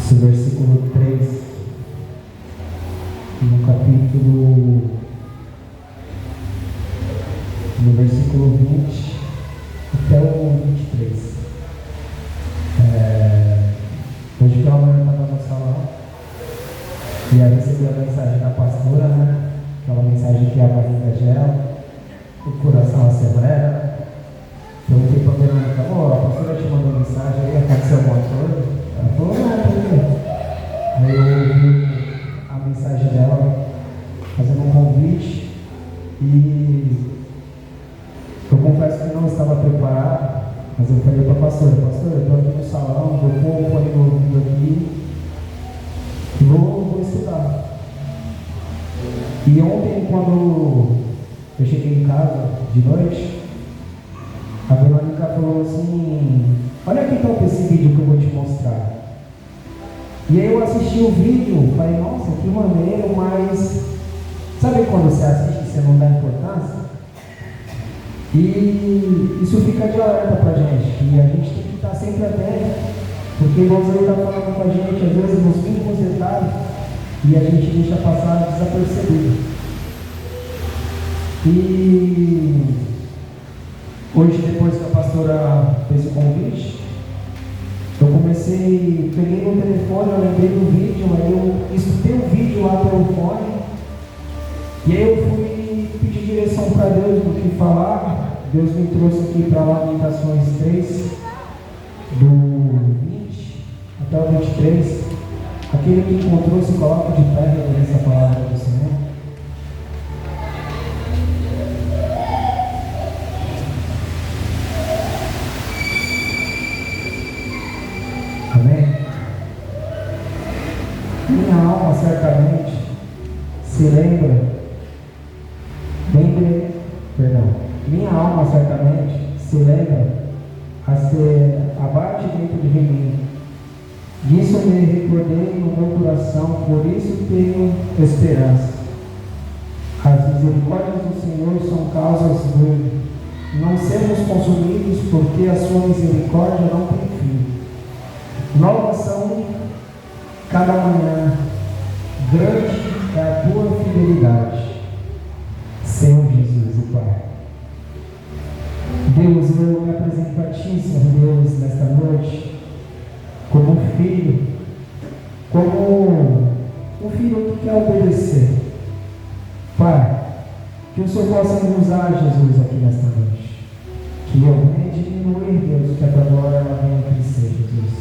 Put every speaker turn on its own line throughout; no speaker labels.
esse versículo 3, no versículo 20 até o 23. Hoje pela manhã eu estava no salão e aí recebi a mensagem da pastora, né? Aquela mensagem que a barriga gela, o coração acelera. Perguntei para a Verônica: a pastora te mandou mensagem aí, aconteceu alguma coisa? Ela falou: não, por quê? Aí eu ouvi a mensagem dela fazendo um convite e eu confesso que não estava preparado, mas eu falei para a pastora: pastora, eu estou aqui no salão, vou pôr o fone no ouvido aqui e vou estudar. E ontem, quando eu cheguei em casa de noite, a Verônica falou assim: olha aqui então esse vídeo que eu vou te mostrar. E aí eu assisti o vídeo, falei: nossa, que maneiro, mas sabe quando você assiste e você não dá importância? E isso fica de alerta pra gente, que a gente tem que estar sempre atento, porque Deus está falando com a gente, às vezes nos mínimos detalhes, e a gente deixa passar desapercebido. E hoje, depois que a pastora fez o convite, eu peguei no telefone, eu lembrei do vídeo, aí eu escutei o vídeo lá pelo fone, e aí eu fui pedir direção para Deus do que falar. Deus me trouxe aqui para Lamentações 3, do 20 até o 23. Aquele que encontrou se coloca de pé nessa palavra do Senhor. Amém? Minha alma certamente minha alma certamente se lembra abate dentro de mim. Disso me recordei no meu coração, por isso tenho esperança. As misericórdias do Senhor são causas de não sermos consumidos, porque a sua misericórdia não tem fim. Novas são cada manhã, grande é a tua fidelidade, Senhor Jesus e Pai. Deus, eu me apresento a Ti, Senhor Deus, nesta noite, como um filho que quer obedecer. Pai, que o Senhor possa me usar, Jesus, aqui nesta noite. Que eu venha diminuir, Deus, que a tua glória ela venha crescer, Jesus.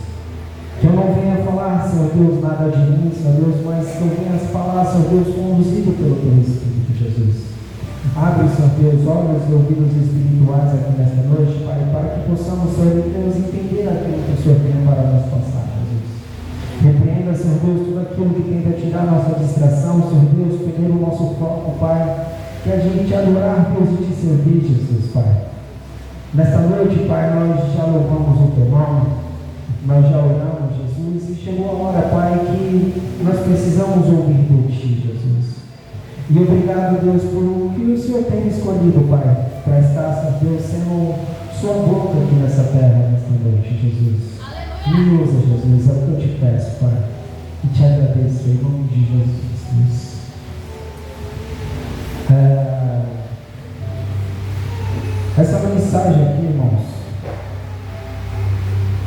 Que eu não venha falar, Senhor Deus, nada de mim, Senhor Deus, mas que eu venha falar, Senhor Deus, conduzido pelo Teu Espírito, Jesus. Abre, Senhor Deus, olhos e ouvidos espirituais aqui nesta noite, Pai, para que possamos, Senhor Deus, entender aquilo que o Senhor tem para nos passar, Jesus. Repreenda, Senhor Deus, tudo aquilo que tenta tirar nossa distração, Senhor Deus, perder o nosso foco, Pai, que a gente adorar, Deus, e te servir, Jesus, Pai. Nesta noite, Pai, nós já louvamos o Teu nome, nós já oramos, Jesus, e chegou a hora, Pai, que nós precisamos ouvir de Ti, Jesus. E obrigado, Deus, por o que o Senhor tem escolhido, Pai, para estar, Senhor Deus, sendo Sua boca aqui nessa terra, nesta noite, Jesus. Me usa, Jesus, é o que eu te peço, Pai, e te agradeço em nome de Jesus, Deus. Essa mensagem aqui, irmãos,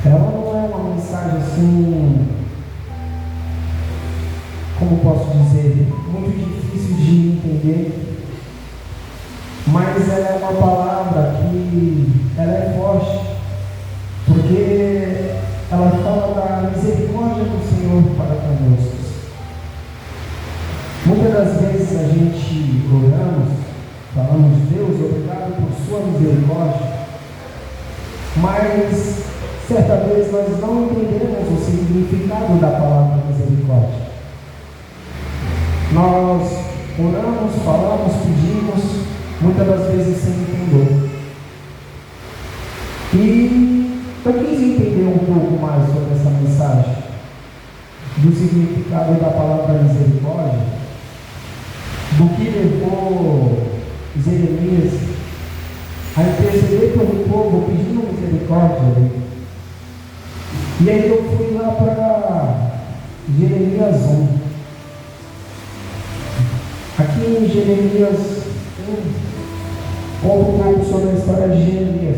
ela não é uma mensagem assim, como posso dizer, muito difícil de entender, mas ela é uma palavra que ela é forte, porque ela fala da misericórdia do Senhor para conosco. Muitas das vezes a gente oramos, falamos: Deus, obrigado por sua misericórdia, mas certa vez nós não entendemos o significado da palavra misericórdia. Nós oramos, falamos, pedimos, muitas das vezes sem entender. E eu quis entender um pouco mais sobre essa mensagem, do significado da palavra misericórdia, do que levou Jeremias a interceder pelo povo pedindo misericórdia. E aí eu fui lá para Jeremias 1, conta um pouco sobre a história de Jeremias.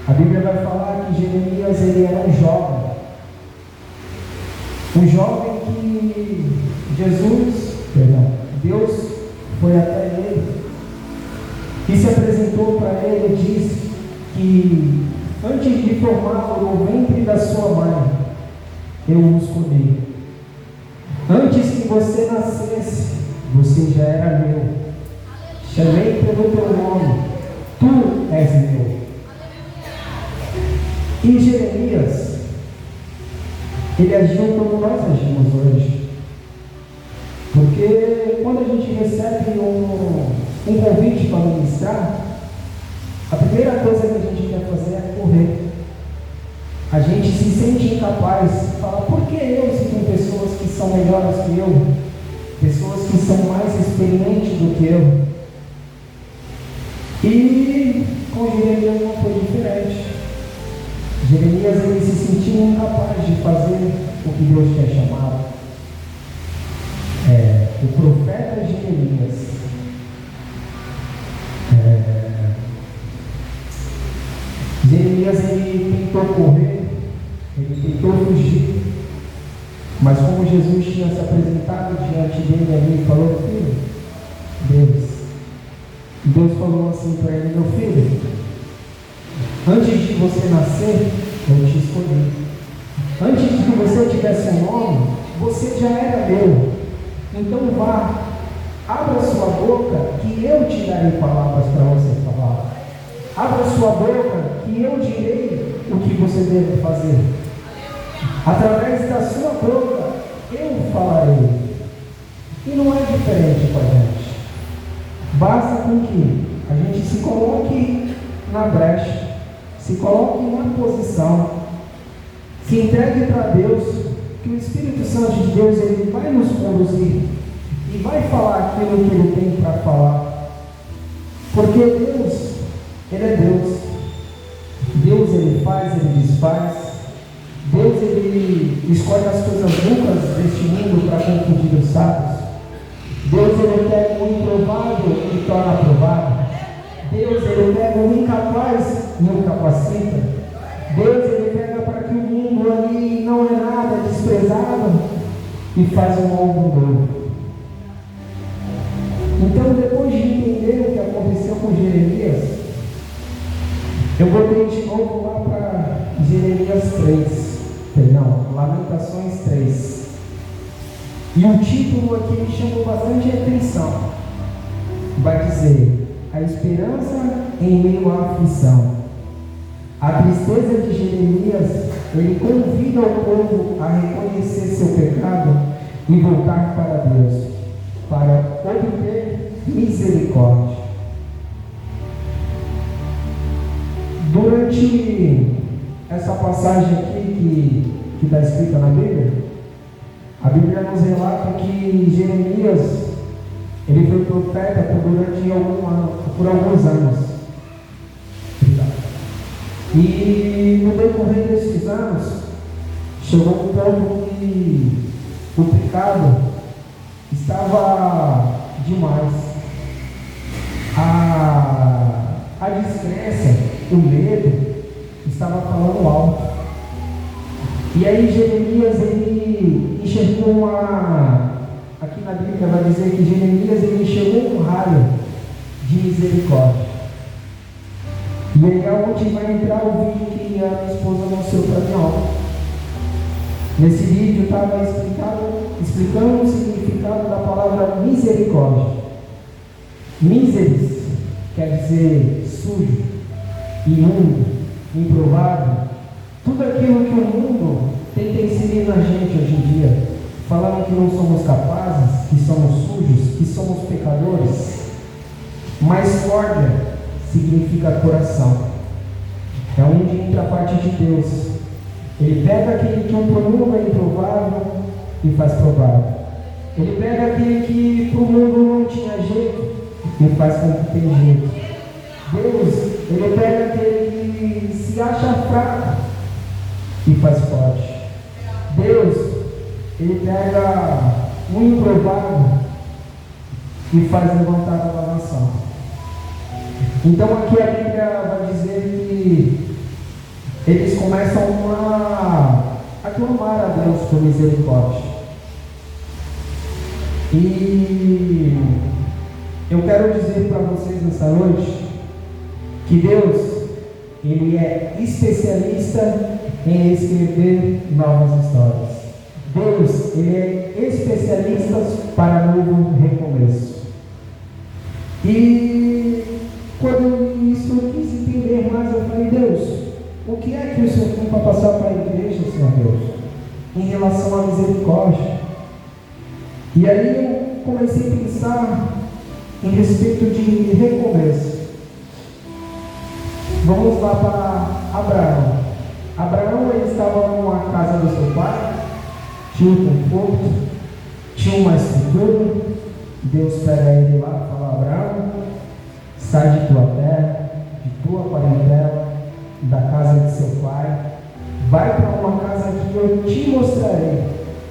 A Bíblia vai falar que Jeremias ele era um jovem que Deus foi até ele e se apresentou para ele e disse que antes de formá-lo no ventre da sua mãe, eu o escolhi. Antes que você nascesse, você já era meu. Chamei pelo teu nome, tu és meu. E Jeremias, ele agiu como nós agimos hoje. Porque quando a gente recebe um convite para ministrar, a primeira coisa que a gente quer fazer é correr. A gente se sente incapaz, fala, por que eu, se tem pessoas que são melhores que eu, pessoas que são mais experientes do que eu? E com Jeremias não foi diferente. Jeremias ele se sentiu incapaz de fazer o que Deus tinha chamado. O profeta Jeremias Jeremias ele tentou correr, ele tentou fugir, mas como Jesus tinha se apresentado diante dele ali e falou, filho, Deus falou assim para ele, meu filho, antes de você nascer, eu te escolhi. Antes de que você tivesse um nome, você já era meu. Então vá, abra sua boca, que eu te darei palavras para você falar. Abra sua boca, que eu direi o que você deve fazer. Através da sua boca, eu falarei. E não é diferente com a gente. Basta com que a gente se coloque na brecha, se coloque na posição, se entregue para Deus, que o Espírito Santo de Deus ele vai nos conduzir e vai falar aquilo que Ele tem para falar. Porque Deus, Ele é Deus. Deus ele faz, ele desfaz. Deus ele escolhe as coisas loucas deste mundo para confundir os sábios. Deus ele pega o improvável e torna aprovado. Deus ele pega o incapaz e o capacita. Deus ele pega para que o mundo ali não é nada, é desprezado, e faz um algo novo. Então, depois de entender o que aconteceu com Jeremias, eu voltei de novo lá para Lamentações 3. E o título aqui me chamou bastante atenção. Vai dizer, a esperança em meio à aflição. A tristeza de Jeremias, ele convida o povo a reconhecer seu pecado e voltar para Deus, para obter misericórdia. Durante essa passagem aqui que está escrita na Bíblia, a Bíblia nos relata que Jeremias, ele foi profeta por alguns anos. E no decorrer desses anos, chegou um ponto que o pecado estava demais. A descrença, o medo, estava falando alto. E aí Jeremias, ele enxergou aqui na Bíblia vai dizer que Jeremias, ele enxergou um raio de misericórdia. E aí é onde vai entrar o vídeo que a minha esposa mostrou para mim ontem. Nesse vídeo estava explicando o significado da palavra misericórdia. Miseris quer dizer sujo, imundo, improvável. Tudo aquilo que o mundo tenta inserir na gente hoje em dia, falando que não somos capazes, que somos sujos, que somos pecadores. Mas córdia significa coração. É onde entra a parte de Deus. Ele pega aquele que para o mundo é improvável e faz provável. Ele pega aquele que para o mundo não tinha jeito e faz com que tenha jeito. Deus, ele pega aquele que se acha fraco e faz forte. Deus, ele pega o improvável e faz levantar uma nação. Então aqui a Bíblia vai dizer que eles começam a clamar a Deus por misericórdia. E eu quero dizer para vocês nessa noite que Deus, Ele é especialista em escrever novas histórias. Deus, Ele é especialista para novo recomeço. E quando isso eu quis entender mais, eu falei, Deus, o que é que o Senhor tem para passar para a igreja, Senhor Deus, em relação à misericórdia? E aí eu comecei a pensar em respeito de recomeço. Vamos lá para Abraão. Abraão, ele estava numa casa do seu pai, tinha um conforto, tinha uma estrutura. Deus pega ele lá e fala, Abraão, sai de tua terra, de tua parentela, da casa de seu pai, vai para uma casa que eu te mostrarei.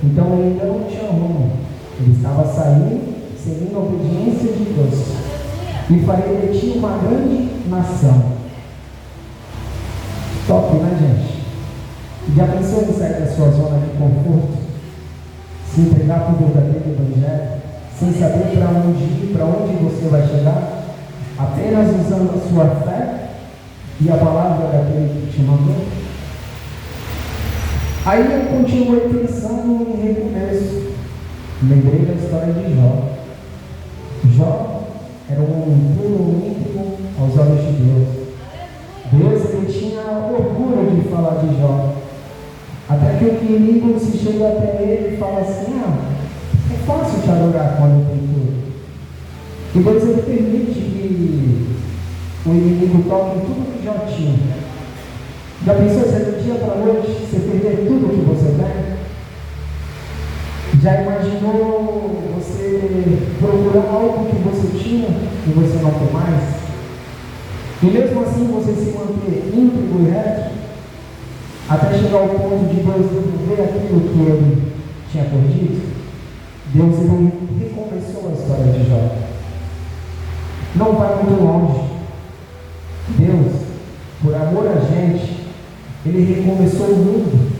Então ele ainda não tinha rumo, ele estava saindo, seguindo a obediência de Deus, e farei de ti uma grande nação. Top, né, gente? Já pensou em sair da sua zona de conforto, se entregar para o verdadeiro evangelho, sem saber para onde ir, para onde você vai chegar, apenas usando a sua fé e a palavra daquele que te mandou? Aí eu continuei pensando em recomeço. Lembrei da história de Jó. Jó era um homem puro, íntegro aos olhos de Deus. Deus, ele tinha orgulho de falar de Jó. Até que o inimigo se chega até ele e fala assim, é fácil te adorar quando tem tudo. E Deus, ele permite que o inimigo toque em tudo que Jó tinha. Já pensou se do dia para a noite você perder tudo que você tem? Já imaginou você procurar algo que você tinha e você não tem mais? E mesmo assim você se manter íntegro e reto, até chegar ao ponto de Deus devolver aquilo que ele tinha perdido? Deus, ele recomeçou a história de Jó. Não vai muito longe. Deus, por amor a gente, ele recomeçou o mundo.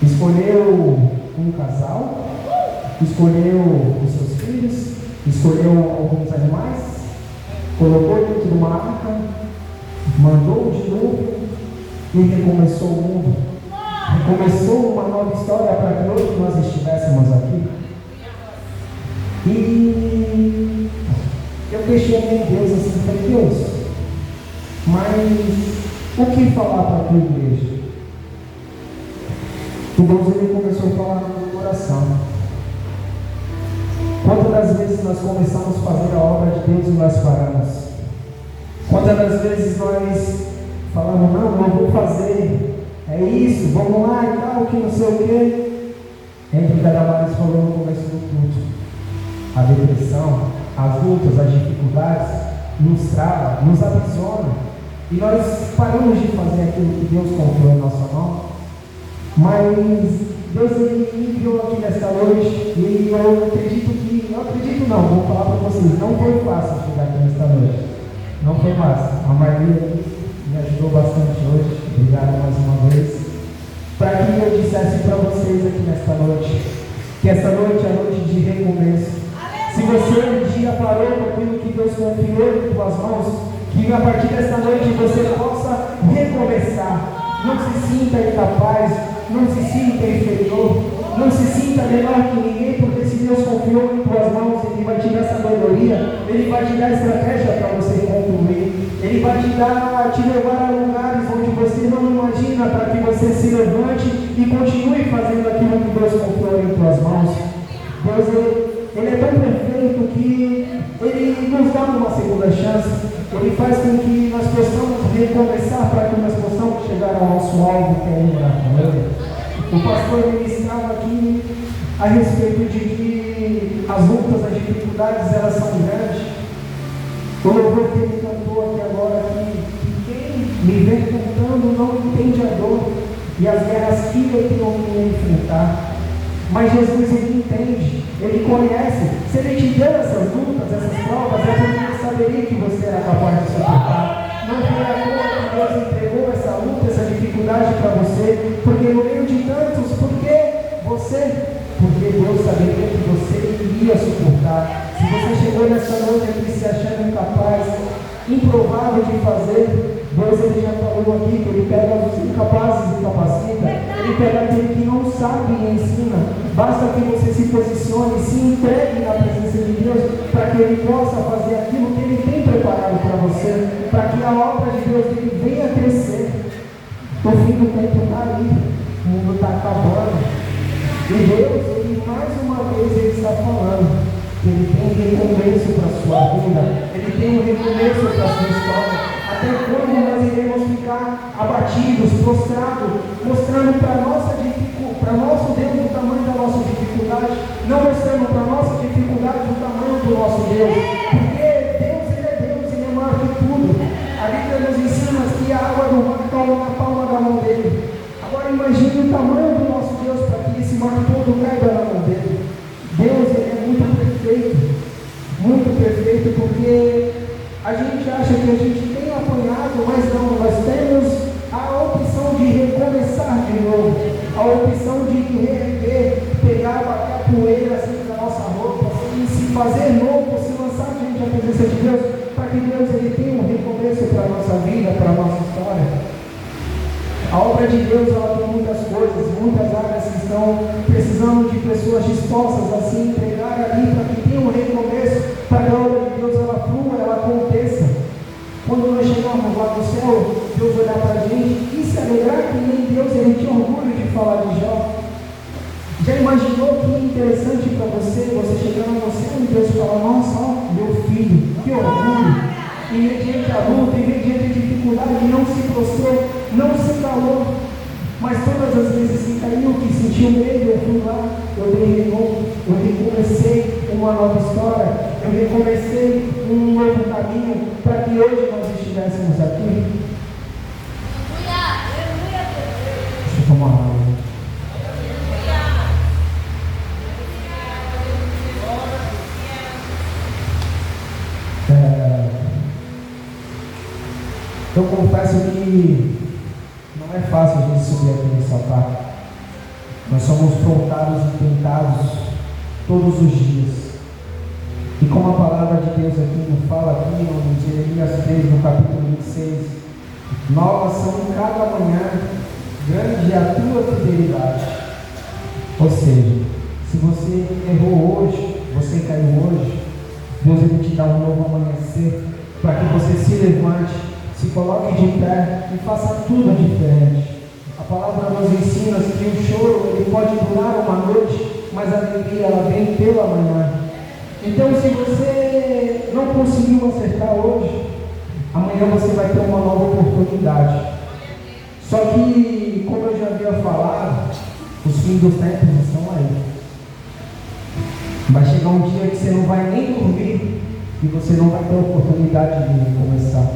Escolheu um casal, escolheu os seus filhos, escolheu alguns animais, colocou dentro de uma arca, mandou o dilúvio e recomeçou o mundo. Recomeçou uma nova história para que hoje nós estivéssemos aqui. E eu questionei Deus assim, falei, Deus, mas o que falar para a tua igreja? E Deus, ele começou a falar no meu coração. Quantas das vezes nós começamos a fazer a obra de Deus e nós paramos? Quantas das vezes nós falamos, não vou fazer, é isso, vamos lá e tal, que não sei o quê. Entre cada vez falou no começo do culto. A depressão, as lutas, as dificuldades nos trava, nos aprisiona. E nós paramos de fazer aquilo que Deus confiou em nossa mão. Mas Deus, ele me enviou aqui nesta noite e eu acredito não, vou falar para vocês, não foi fácil chegar aqui nesta noite. Não foi fácil. A Maria me ajudou bastante hoje. Obrigado mais uma vez. Para que eu dissesse para vocês aqui nesta noite, que esta noite é a noite de recomeço. Se você um dia parou com aquilo que Deus confiou em tuas mãos, que a partir desta noite você possa recomeçar. Não se sinta incapaz, não se sinta inferior, não se sinta menor que ninguém, porque se Deus confiou em tuas mãos, Ele vai te dar sabedoria, Ele vai te dar estratégia para você concluir, Ele vai te levar a lugares onde você não imagina, para que você se levante e continue fazendo aquilo que Deus confiou em tuas mãos. Deus, Ele é tão perfeito que Ele nos dá uma segunda chance. Ele faz com que nós possamos recomeçar para que nós possamos chegar ao nosso alvo, que é ir na Ele. O pastor ministrava aqui a respeito de que as lutas, as dificuldades, elas são grandes. O louvor que ele cantou aqui agora, que quem me vê cantando não entende a dor e as guerras que eu tenho que enfrentar. Mas Jesus, ele entende, ele conhece. Se ele te deu essas lutas, essas provas, é porque ele saberia que você era capaz de suportar. Não foi à toa que Deus entregou essa luta, essa dificuldade para você, porque no meio de tantos, porque Deus saberia que você iria suportar. Se você chegou nessa noite aqui se achando incapaz, improvável de fazer, Deus, ele já falou aqui que ele pega os incapazes e capacita, ele pega aquele que não sabe e ensina. Basta que você se posicione, se entregue na presença de Deus, para que ele possa fazer aquilo que ele tem preparado para você, para que a obra de Deus dele venha crescer. O fim do tempo está aí, o mundo está acabando. E Deus, ele mais uma vez ele está falando que ele tem um recomeço para a sua vida, ele tem um recomeço para a sua história. Até quando nós iremos ficar abatidos, prostrados, mostrando para nosso Deus o tamanho da nossa dificuldade, não mostrando para a nossa dificuldade o tamanho do nosso Deus, porque Deus, ele é maior que tudo. A Bíblia nos ensina que a água do mar cai na palma da mão dele. Agora imagine o tamanho do nosso Deus para que esse mar todo caiba na mão dele. Deus, ele é muito perfeito, porque a gente acha que a gente tem apanhado, mas não, nós temos a opção de recomeçar de novo, a opção de reerguer, pegar, bater a poeira assim da nossa roupa, assim, se fazer novo, se lançar diante da presença de Deus, para que Deus, ele tenha um recomeço para a nossa vida, para a nossa história. A obra de Deus, ela tem muitas coisas, muitas áreas que estão precisando de pessoas dispostas a se entregar ali para que tenha um recomeço, para que a obra de Deus ela flua, ela aconteça. Quando nós chegarmos lá no céu, Deus olhar para a gente e se alegrar que nem Deus, ele tinha orgulho de falar de Jó. Já imaginou que interessante para você chegando no céu e Deus fala, nossa, ó, meu filho, que orgulho. E mediante a luta, e mediante a dificuldade, não se prostrou, não se calou, mas todas as vezes que caiu, que sentiu medo, eu fui lá, eu dei renovo, eu recomecei uma nova história, eu recomecei um novo caminho, para que hoje nós estivéssemos aqui. Deixa eu tomar água. Eu confesso que não é fácil a gente subir aqui nesse altar. Nós somos confrontados e tentados todos os dias. E como a palavra de Deus aqui nos fala aqui, no Jeremias 3, no capítulo 26, novas são cada manhã, grande é a tua fidelidade. Ou seja, se você errou hoje, você caiu hoje, Deus vai te dar um novo amanhecer, para que você se levante, se coloque de pé e faça tudo diferente. A palavra nos ensina que o choro ele pode durar uma noite, mas a alegria ela vem pela manhã. Então, se você não conseguiu acertar hoje, amanhã você vai ter uma nova oportunidade. Só que, como eu já havia falado, os fins dos tempos estão aí. Vai chegar um dia que você não vai nem dormir e você não vai ter oportunidade de recomeçar.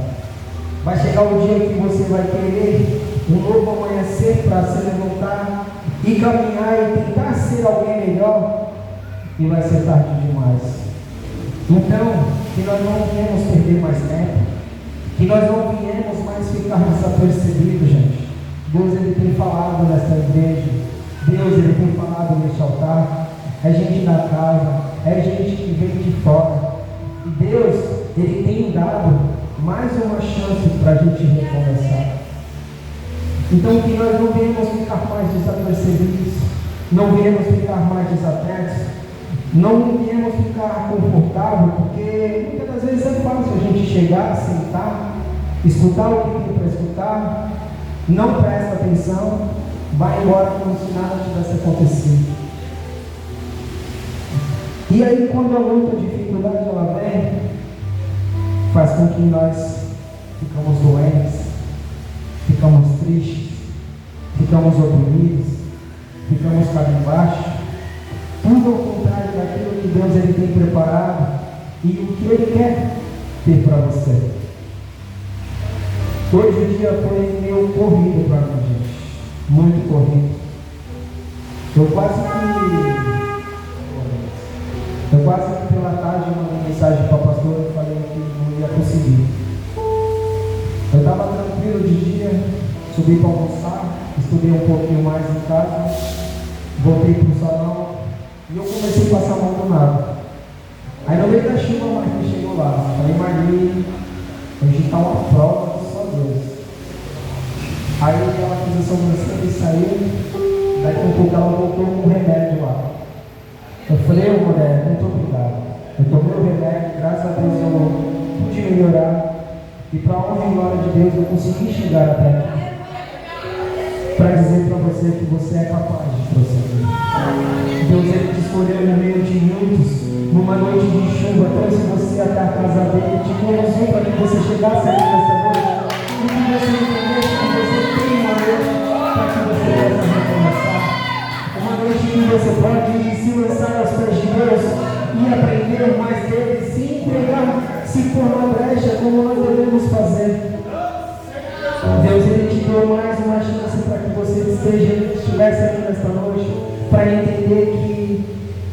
Vai chegar o dia que você vai querer um novo amanhecer para se levantar e caminhar e tentar ser alguém melhor, e vai ser tarde demais. Então, que nós não viemos perder mais tempo, que nós não viemos mais ficar desapercebidos, gente. Deus ele tem falado nesta igreja, Deus ele tem falado neste altar, é gente da casa, é gente que vem de fora, e Deus ele tem dado mais uma chance para a gente recomeçar. Então que nós não viemos ficar mais desapercebidos, não viemos ficar mais desatentos, não viemos ficar confortável, porque muitas das vezes é fácil a gente chegar, sentar, escutar o que tem para escutar, não presta atenção, vai embora como se nada tivesse acontecido. E aí quando a luta, a dificuldade ela vem, faz com que nós ficamos doentes, ficamos tristes, ficamos oprimidos, ficamos cabisbaixos, tudo ao contrário daquilo que Deus ele tem preparado e o que Ele quer ter para você. Hoje o dia foi meio corrido para mim, gente, muito corrido. Eu quase que pela tarde mandei mensagem para a pastora e falei que não ia conseguir. Eu estava tranquilo de dia, subi para almoçar, estudei um pouquinho mais em casa, voltei para o salão e eu comecei a passar mal do nada. Aí no meio da chuva a Marli chegou lá. Falei, Marli, hoje está uma prova do só Deus. Aí ela fez a sobrancelha e saiu. Daí com um pouco ela voltou com um remédio lá. Eu falei, mulher, muito obrigado. Eu tomei o remédio, graças a Deus eu pude melhorar. E para a honra e glória de Deus eu consegui chegar até aqui. Para dizer para você que você é capaz de prosseguir. Deus ele te escolheu no meio de muitos, numa noite de chuva, trouxe você até a casa dele, te conduziu para que você chegasse aqui nesta noite, e que você entendesse que você tem uma noite para que você possa recomeçar. Uma noite que você pode se lançar aos pés de Deus e aprender mais dele, se entregar, se pôr na brecha como nós devemos fazer. Deus ele te deu mais uma chance para que você estivesse aqui nesta noite, para entender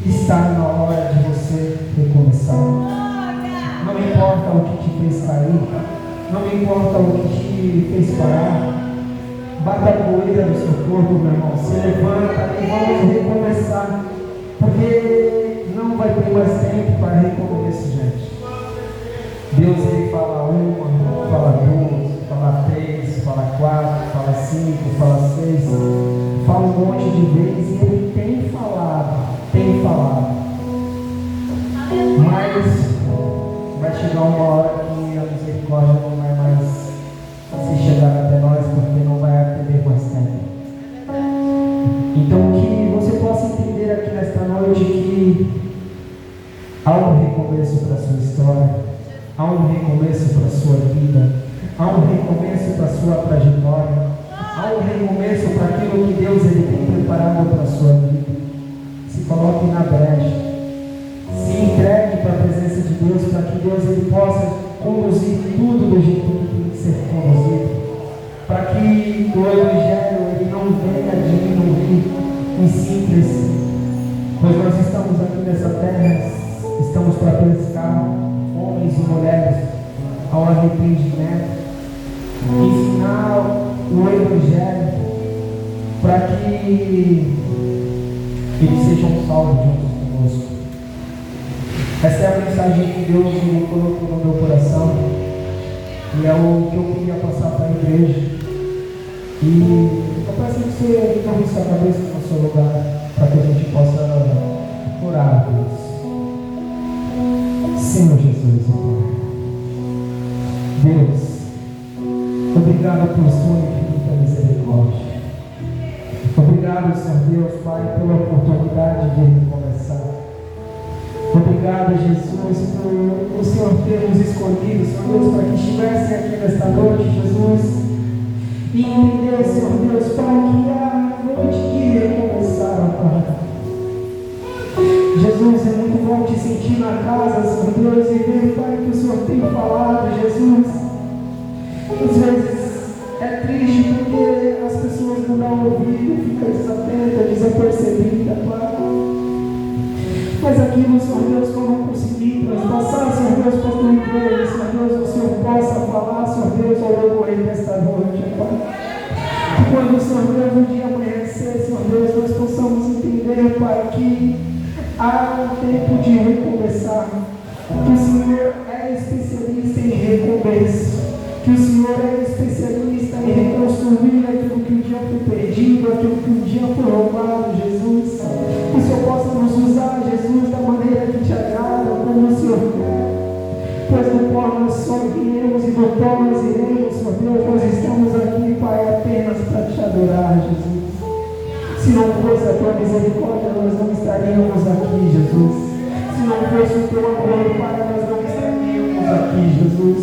que está na hora de você recomeçar. Não importa o que te fez cair, não importa o que te fez parar, bata a poeira do seu corpo, meu irmão, se levanta e vamos recomeçar, porque não vai ter mais tempo para recomeço, gente. Deus ele fala uma, fala duas, fala três, fala quatro, fala cinco, fala seis, fala um monte de vezes e ele tem falado. Mas vai chegar uma hora que a misericórdia não vai mais se chegar até nós, porque não vai haver mais tempo. Então que você possa entender aqui nesta noite que há um recomeço para a sua história, há um recomeço para a sua vida, há um recomeço para a sua trajetória, há um recomeço para aquilo que Deus ele tem preparado para a sua vida. Se coloque na brecha, se entregue para a presença de Deus, para que Deus ele possa conduzir tudo do jeito que tem que ser conduzido, para que o Evangelho ele não venha diminuir em simples, pois nós estamos aqui nessa terra, estamos para pescar homens e mulheres ao arrependimento, ensinar o Evangelho para que eles sejam salvos juntos conosco. Essa é a mensagem que Deus me colocou no meu coração e é o que eu queria passar para a igreja. E eu peço que você torne sua cabeça no seu lugar para que a gente possa orar a Deus. Senhor Jesus, Deus, obrigado por sua infinita misericórdia. Obrigado, Senhor Deus, Pai, pela oportunidade de recomeçar. Obrigado, Jesus, por o Senhor ter nos escolhido, Senhor Deus, para que estivesse aqui nesta noite, Jesus, e entender, Senhor Deus, Pai, que a noite que recomeçaram, Pai. Jesus, é muito bom te sentir na casa, Senhor Deus, e ver, Pai, que o Senhor tem falado, Jesus. Às vezes é triste porque as pessoas não dão ouvido, ficam desatentas, desapercebidas, Pai. Mas aquilo, Senhor Deus, que eu não consegui transpassar, Senhor Deus, para a tua igreja, Senhor Deus, o Senhor possa falar, Senhor Deus, ao decorrer desta noite, Pai. Que quando, Senhor Deus, um dia amanhecer, Senhor Deus, nós possamos entender, Pai, que há um tempo de recomeçar, que o Senhor é especialista em recomeço, que o Senhor é especialista em reconstruir aquilo que um dia foi perdido, aquilo que um dia foi roubado, Jesus. Que o Senhor possa nos usar, Jesus, da maneira que te agrada, como o Senhor quer. Pois no pó nós só viemos e no pó nós iremos, Senhor Deus, nós estamos aqui, Pai, apenas para te adorar, Jesus. Se não fosse a tua misericórdia, nós não estaríamos aqui, Jesus. Se não fosse o teu amor, Pai, nós não estaríamos aqui, Jesus.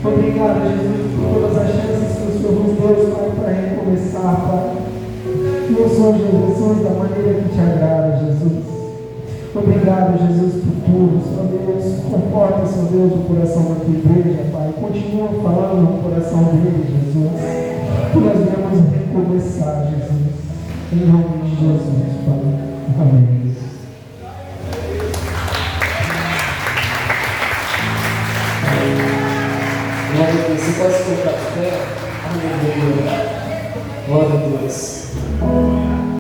Obrigado, Jesus, por todas as chances que o Senhor nos deu, Pai, para recomeçar, Pai. Nos hoje, Jesus, da maneira que te agrada, Jesus. Obrigado, Jesus, por tudo, Senhor Deus. Conforta, Senhor Deus, o coração da tua igreja, Pai. Continua falando no coração dele, Jesus. Que nós devemos recomeçar, Jesus. Em nome de Jesus, Pai.
Glória a Deus. Você pode se colocar de pé? Aleluia. Glória a Deus.